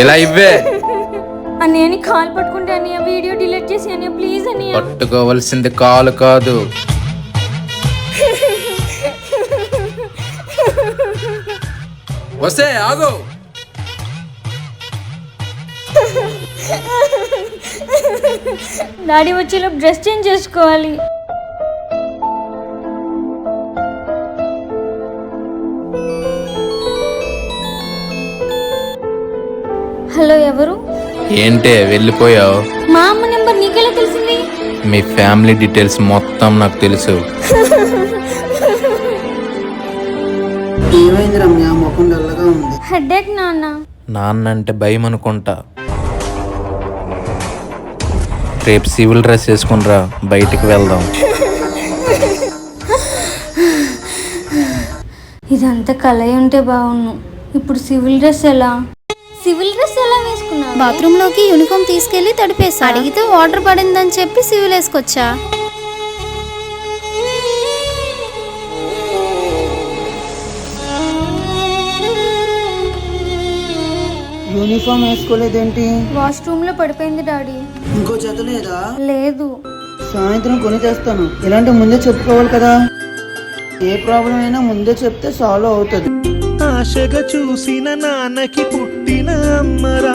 ఇలా ఇవ్వే. అన్నయ్య కాల్ పట్టుకుంటే అన్నయ్య వీడియో డిలీట్ చేసి అన్నయ్య ప్లీజ్ అన్నయ్య. పట్టుకోవాల్సింది కాలు కాదు. వస్తే ఆగు. డాడీ వచ్చేలోపు డ్రెస్ చేంజ్ చేసుకోవాలి. హలో, ఎవరు? ఏంటే వెళ్ళిపోయావు? మా అమ్మ నెంబర్ నీకెలా తెలిసింది? మీ ఫ్యామిలీ డీటెయిల్స్ మొత్తం నాకు తెలుసు. ఏమైంది రమ్య, ముఖం డల్లగా ఉంది? హెడేక్ నాన్న. నాన్న అంటే భయం అనుకుంటా. రేపు సివిల్ డ్రెస్ వేసుకునిరా, బయటికి వెళ్దాం. ఇదంతా కలయి ఉంటే బాగుండు. ఇప్పుడు సివిల్ డ్రెస్ ఎలా? సివిల్ డ్రెస్ ఎలా వేసుకున్నా? బాత్రూమ్ లోకి యూనిఫామ్ తీసుకెళ్లి తడిపేసా. అడిగితే వాటర్ పడిందని చెప్పి సివిల్ వేసుకొచ్చా. యూనిఫామ్ వేసుకోలేదేంటి? వాష్రూమ్ లో పడిపోయింది డాడీ. ఇంకో జత లేదా? లేదు. సాయంత్రం కొని తెస్తాను. ఇలాంటి ముందే చెప్పుకోవాలి కదా. ఏ ప్రాబ్లం అయినా ముందే చెప్తే సాల్వ్ అవుతుంది. ఆశగా చూసిన నాన్నకి పుట్టిన అమ్మరా.